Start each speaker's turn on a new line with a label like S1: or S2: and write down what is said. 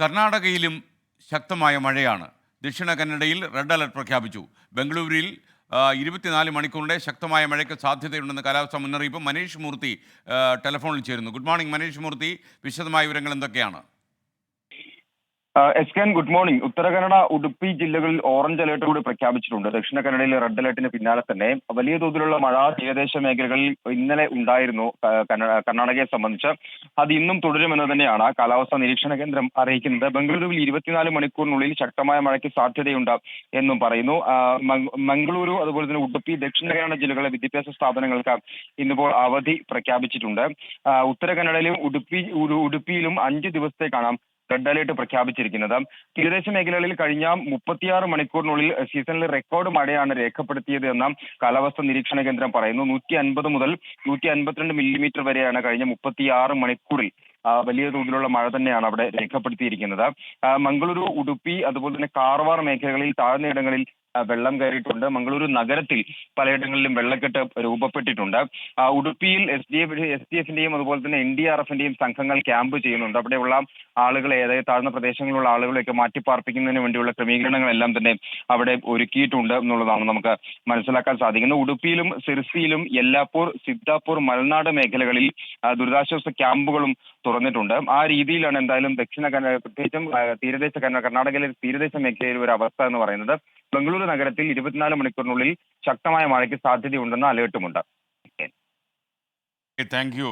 S1: കർണാടകയിലും ശക്തമായ മഴയാണ്. ദക്ഷിണ കന്നഡയിൽ റെഡ് അലർട്ട് പ്രഖ്യാപിച്ചു. ബംഗളൂരുവിൽ 24 മണിക്കൂറിൻ്റെ ശക്തമായ മഴയ്ക്ക് സാധ്യതയുണ്ടെന്ന് കാലാവസ്ഥാ മുന്നറിയിപ്പ്. മനീഷ് മൂർത്തി ടെലിഫോണിൽ ചേരുന്നു. ഗുഡ് മോർണിംഗ് മനീഷ് മൂർത്തി, വിശദമായ വിവരങ്ങൾ എന്തൊക്കെയാണ്?
S2: S K N, good morning. Uttara Kannada, Udupi ജില്ലകളിൽ ഓറഞ്ച് അലേർട്ട് കൂടി പ്രഖ്യാപിച്ചിട്ടുണ്ട്. ദക്ഷിണ കന്നഡയിലെ റെഡ് അലേർട്ടിന് പിന്നാലെ തന്നെ വലിയ തോതിലുള്ള മഴ തീരദേശ മേഖലകളിൽ ഇന്നലെ ഉണ്ടായിരുന്നു. കർണാടകയെ സംബന്ധിച്ച് അത് ഇന്നും തുടരുമെന്ന് തന്നെയാണ് കാലാവസ്ഥാ നിരീക്ഷണ കേന്ദ്രം അറിയിക്കുന്നത്. ബംഗളൂരുവിൽ 24 മണിക്കൂറിനുള്ളിൽ ശക്തമായ മഴയ്ക്ക് സാധ്യതയുണ്ട് എന്നും പറയുന്നു. മംഗളൂരു അതുപോലെ തന്നെ ഉടുപ്പി, ദക്ഷിണ കന്നഡ ജില്ലകളിലെ വിദ്യാഭ്യാസ സ്ഥാപനങ്ങൾക്ക് ഇന്നിപ്പോൾ അവധി പ്രഖ്യാപിച്ചിട്ടുണ്ട്. ഉത്തര കന്നഡയിലും ഉടുപ്പിയിലും 5 ദിവസത്തേക്കാണ് റെഡ് അലേർട്ട് പ്രഖ്യാപിച്ചിരിക്കുന്നത്. തീരദേശ മേഖലകളിൽ കഴിഞ്ഞ 36 മണിക്കൂറിനുള്ളിൽ സീസണിലെ റെക്കോർഡ് മഴയാണ് രേഖപ്പെടുത്തിയത് എന്ന് കാലാവസ്ഥാ നിരീക്ഷണ കേന്ദ്രം പറയുന്നു. 150 മുതൽ 152 മില്ലിമീറ്റർ വരെയാണ് കഴിഞ്ഞ 36 മണിക്കൂറിൽ വലിയ തോതിലുള്ള മഴ തന്നെയാണ് അവിടെ രേഖപ്പെടുത്തിയിരിക്കുന്നത്. മംഗളൂരു, ഉടുപ്പി അതുപോലെ തന്നെ കാർവാർ മേഖലകളിൽ താഴ്ന്നയിടങ്ങളിൽ വെള്ളം കയറിയിട്ടുണ്ട്. മംഗളൂരു നഗരത്തിൽ പലയിടങ്ങളിലും വെള്ളക്കെട്ട് രൂപപ്പെട്ടിട്ടുണ്ട്. ഉടുപ്പിയിൽ SDF-ന്റെയും അതുപോലെ തന്നെ NDRF-ന്റെയും സംഘങ്ങൾ ക്യാമ്പ് ചെയ്യുന്നുണ്ട്. അവിടെയുള്ള ആളുകളെ, അതായത് താഴ്ന്ന പ്രദേശങ്ങളിലുള്ള ആളുകളെയൊക്കെ മാറ്റിപ്പാർപ്പിക്കുന്നതിന് വേണ്ടിയുള്ള ക്രമീകരണങ്ങളെല്ലാം തന്നെ അവിടെ ഒരുക്കിയിട്ടുണ്ട് എന്നുള്ളതാണ് നമുക്ക് മനസ്സിലാക്കാൻ സാധിക്കുന്നത്. ഉടുപ്പിയിലും സിർസിയിലും യെല്ലാപ്പൂർ, സിദ്ധാപൂർ, മലനാട് മേഖലകളിൽ ദുരിതാശ്വാസ ക്യാമ്പുകളും തുറന്നിട്ടുണ്ട്. ആ രീതിയിലാണ് എന്തായാലും ദക്ഷിണ കന്നഡ, പ്രത്യേകിച്ചും കർണാടകയിലെ തീരദേശ മേഖലയിലെ ഒരു അവസ്ഥ എന്ന് പറയുന്നത്. ബംഗളൂരു നഗരത്തിൽ 24 മണിക്കൂറിനുള്ളിൽ ശക്തമായ മഴയ്ക്ക് സാധ്യതയുണ്ടെന്ന അലേർട്ടുമുണ്ട്.
S1: Thank you.